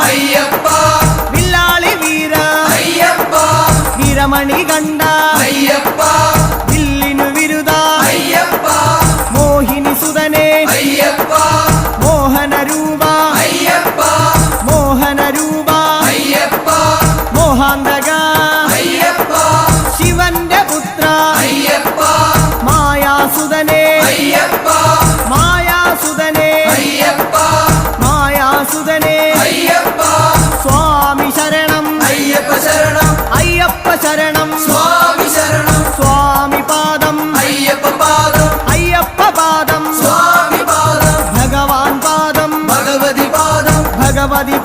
അയ്യപ്പ വില്ലാളി വീര അയ്യപ്പ വീരമണി കണ്ട അയ്യപ്പ വില്ലിനു വിരുദ അയ്യപ്പ മോഹിനി സുതനെ അയ്യപ്പ മോഹന രൂപ അയ്യപ്പ മോഹന രൂപ അയ്യപ്പ മോഹാന്തക അയ്യപ്പ ശിവന്റെ പുത്ര അയ്യപ്പ മായാസുതനെ അയ്യപ്പ മായാസുതനെ അയ്യപ്പ മായാസുതനെ അയ്യപ്പ സ്വാമി ശരണം അയ്യപ്പ ശരണം അയ്യപ്പ ശരണം